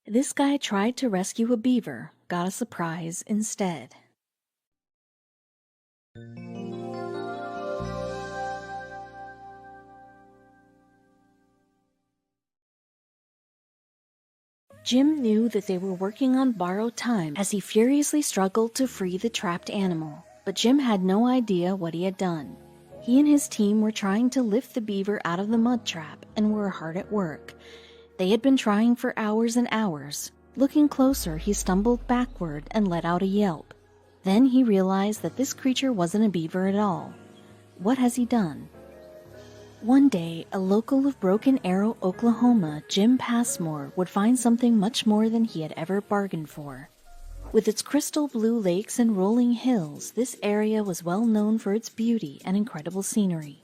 This guy tried to rescue a beaver, got a surprise instead. Jim knew that they were working on borrowed time as he furiously struggled to free the trapped animal, but Jim had no idea what he had done. He and his team were trying to lift the beaver out of the mud trap and were hard at work. They had been trying for hours and hours. Looking closer, he stumbled backward and let out a yelp. Then he realized that this creature wasn't a beaver at all. What has he done? One day, a local of Broken Arrow, Oklahoma, Jim Passmore, would find something much more than he had ever bargained for. With its crystal blue lakes and rolling hills, this area was well known for its beauty and incredible scenery.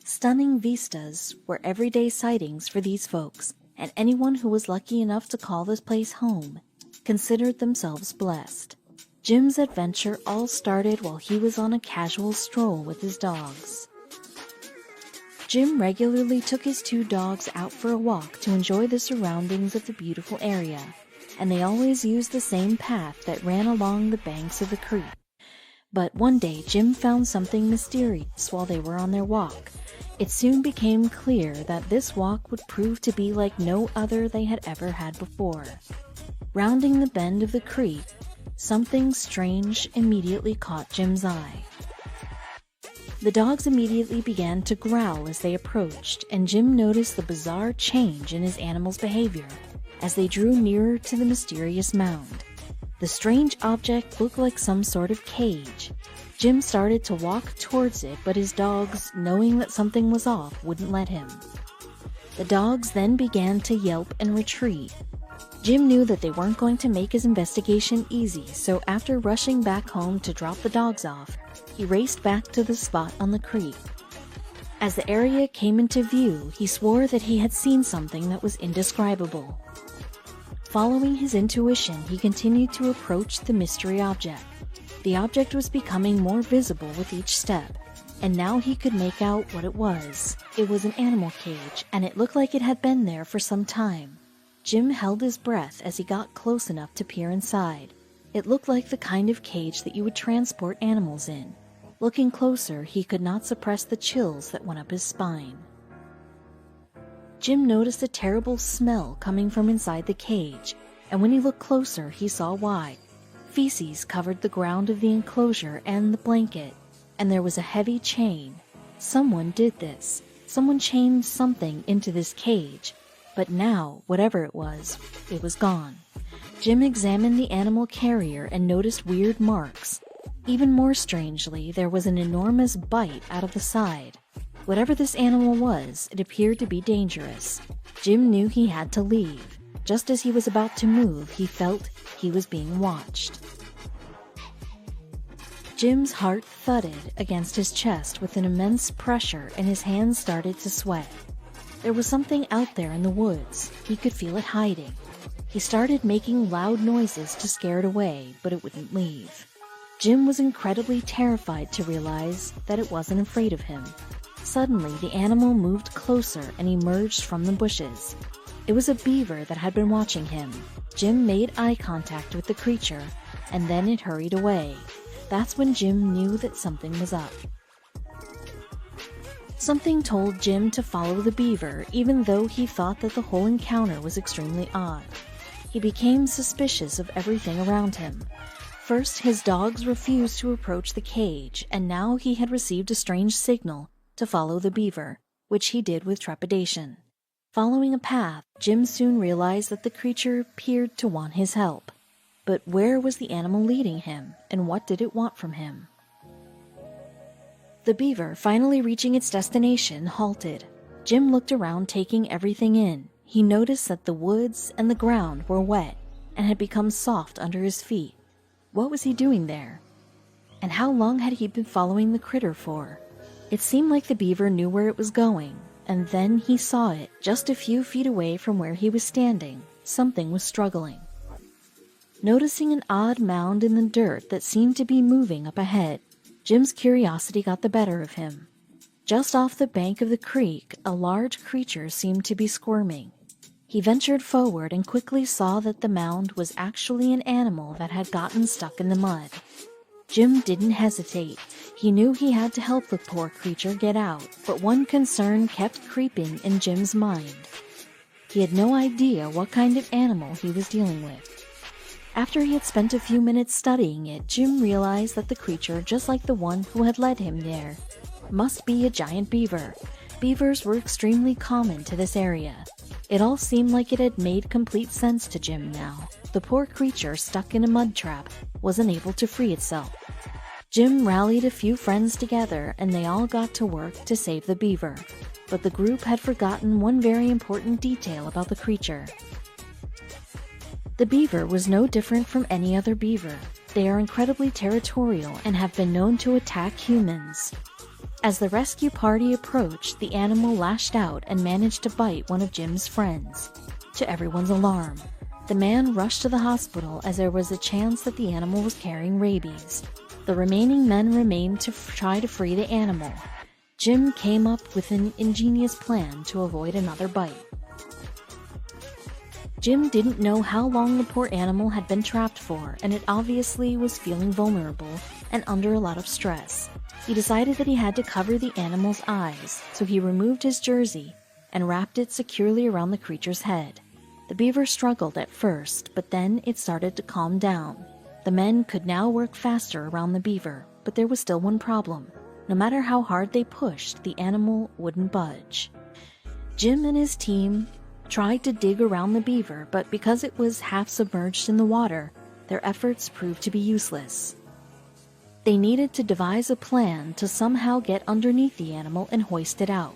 Stunning vistas were everyday sightings for these folks, and anyone who was lucky enough to call this place home considered themselves blessed. Jim's adventure all started while he was on a casual stroll with his dogs. Jim regularly took his two dogs out for a walk to enjoy the surroundings of the beautiful area, and they always used the same path that ran along the banks of the creek. But one day Jim found something mysterious while they were on their walk. It soon became clear that this walk would prove to be like no other they had ever had before. Rounding the bend of the creek, something strange immediately caught Jim's eye. The dogs immediately began to growl as they approached, and Jim noticed the bizarre change in his animals' behavior as they drew nearer to the mysterious mound. The strange object looked like some sort of cage. Jim started to walk towards it, but his dogs, knowing that something was off, wouldn't let him. The dogs then began to yelp and retreat. Jim knew that they weren't going to make his investigation easy, so after rushing back home to drop the dogs off, he raced back to the spot on the creek. As the area came into view, he swore that he had seen something that was indescribable. Following his intuition, he continued to approach the mystery object. The object was becoming more visible with each step, and now he could make out what it was. It was an animal cage, and it looked like it had been there for some time. Jim held his breath as he got close enough to peer inside. It looked like the kind of cage that you would transport animals in. Looking closer, he could not suppress the chills that went up his spine. Jim noticed a terrible smell coming from inside the cage, and when he looked closer, he saw why. Feces covered the ground of the enclosure and the blanket, and there was a heavy chain. Someone did this. Someone chained something into this cage, but now, whatever it was gone. Jim examined the animal carrier and noticed weird marks. Even more strangely, there was an enormous bite out of the side. Whatever this animal was, it appeared to be dangerous. Jim knew he had to leave. Just as he was about to move, he felt he was being watched. Jim's heart thudded against his chest with an immense pressure, and his hands started to sweat. There was something out there in the woods. He could feel it hiding. He started making loud noises to scare it away, but it wouldn't leave. Jim was incredibly terrified to realize that it wasn't afraid of him. Suddenly, the animal moved closer and emerged from the bushes. It was a beaver that had been watching him. Jim made eye contact with the creature, and then it hurried away. That's when Jim knew that something was up. Something told Jim to follow the beaver, even though he thought that the whole encounter was extremely odd. He became suspicious of everything around him. First, his dogs refused to approach the cage, and now he had received a strange signal to follow the beaver, which he did with trepidation. Following a path, Jim soon realized that the creature appeared to want his help. But where was the animal leading him, and what did it want from him? The beaver, finally reaching its destination, halted. Jim looked around, taking everything in. He noticed that the woods and the ground were wet and had become soft under his feet. What was he doing there? And how long had he been following the critter for? It seemed like the beaver knew where it was going, and then he saw it just a few feet away from where he was standing. Something was struggling. Noticing an odd mound in the dirt that seemed to be moving up ahead, Jim's curiosity got the better of him. Just off the bank of the creek, a large creature seemed to be squirming. He ventured forward and quickly saw that the mound was actually an animal that had gotten stuck in the mud. Jim didn't hesitate. He knew he had to help the poor creature get out, but one concern kept creeping in Jim's mind. He had no idea what kind of animal he was dealing with. After he had spent a few minutes studying it, Jim realized that the creature, just like the one who had led him there, must be a giant beaver. Beavers were extremely common to this area. It all seemed like it had made complete sense to Jim now. The poor creature, stuck in a mud trap, was unable to free itself. Jim rallied a few friends together and they all got to work to save the beaver. But the group had forgotten one very important detail about the creature. The beaver was no different from any other beaver. They are incredibly territorial and have been known to attack humans. As the rescue party approached, the animal lashed out and managed to bite one of Jim's friends. To everyone's alarm, the man rushed to the hospital as there was a chance that the animal was carrying rabies. The remaining men remained to try to free the animal. Jim came up with an ingenious plan to avoid another bite. Jim didn't know how long the poor animal had been trapped for, and it obviously was feeling vulnerable and under a lot of stress. He decided that he had to cover the animal's eyes, so he removed his jersey and wrapped it securely around the creature's head. The beaver struggled at first, but then it started to calm down. The men could now work faster around the beaver, but there was still one problem. No matter how hard they pushed, the animal wouldn't budge. Jim and his team tried to dig around the beaver, but because it was half submerged in the water, their efforts proved to be useless. They needed to devise a plan to somehow get underneath the animal and hoist it out.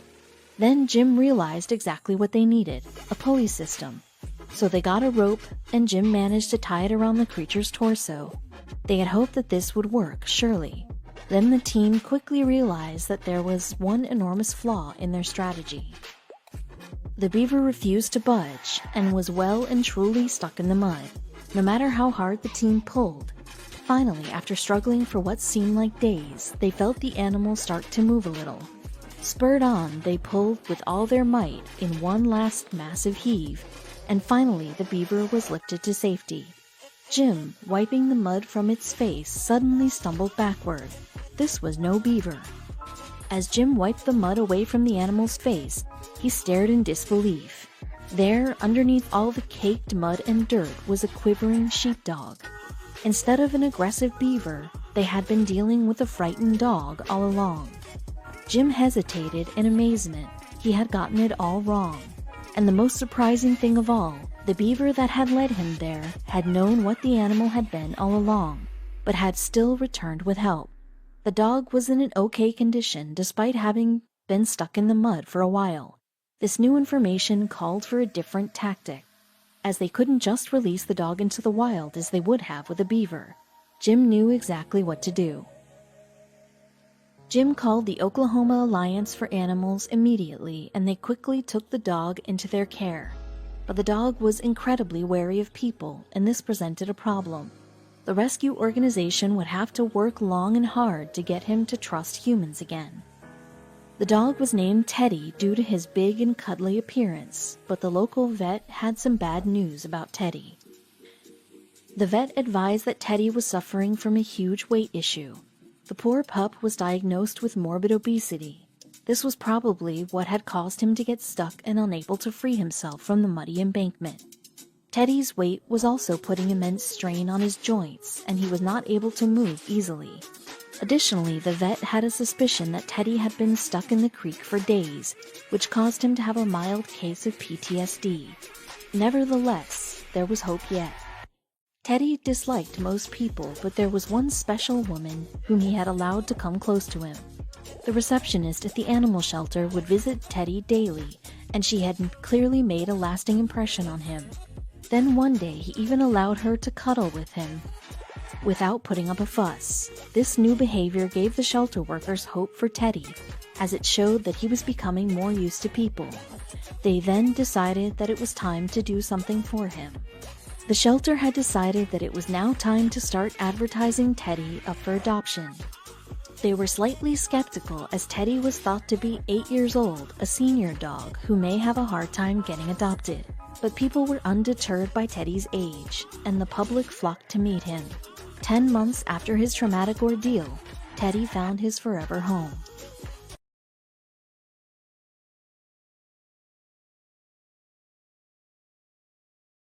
Then Jim realized exactly what they needed, a pulley system. So they got a rope, and Jim managed to tie it around the creature's torso. They had hoped that this would work, surely. Then the team quickly realized that there was one enormous flaw in their strategy. The beaver refused to budge, and was well and truly stuck in the mud, no matter how hard the team pulled. Finally, after struggling for what seemed like days, they felt the animal start to move a little. Spurred on, they pulled with all their might in one last massive heave, and finally the beaver was lifted to safety. Jim, wiping the mud from its face, suddenly stumbled backward. This was no beaver. As Jim wiped the mud away from the animal's face, he stared in disbelief. There, underneath all the caked mud and dirt, was a quivering sheepdog. Instead of an aggressive beaver, they had been dealing with a frightened dog all along. Jim hesitated in amazement. He had gotten it all wrong. And the most surprising thing of all, the beaver that had led him there had known what the animal had been all along, but had still returned with help. The dog was in an okay condition despite having been stuck in the mud for a while. This new information called for a different tactic, as they couldn't just release the dog into the wild as they would have with a beaver. Jim knew exactly what to do. Jim called the Oklahoma Alliance for Animals immediately, and they quickly took the dog into their care. But the dog was incredibly wary of people, and this presented a problem. The rescue organization would have to work long and hard to get him to trust humans again. The dog was named Teddy due to his big and cuddly appearance, but the local vet had some bad news about Teddy. The vet advised that Teddy was suffering from a huge weight issue. The poor pup was diagnosed with morbid obesity. This was probably what had caused him to get stuck and unable to free himself from the muddy embankment. Teddy's weight was also putting immense strain on his joints, and he was not able to move easily. Additionally, the vet had a suspicion that Teddy had been stuck in the creek for days, which caused him to have a mild case of PTSD. Nevertheless, there was hope yet. Teddy disliked most people, but there was one special woman whom he had allowed to come close to him. The receptionist at the animal shelter would visit Teddy daily, and she had clearly made a lasting impression on him. Then one day he even allowed her to cuddle with him without putting up a fuss. This new behavior gave the shelter workers hope for Teddy, as it showed that he was becoming more used to people. They then decided that it was time to do something for him. The shelter had decided that it was now time to start advertising Teddy up for adoption. They were slightly skeptical as Teddy was thought to be 8 years old, a senior dog who may have a hard time getting adopted. But people were undeterred by Teddy's age, and the public flocked to meet him. 10 months after his traumatic ordeal, Teddy found his forever home.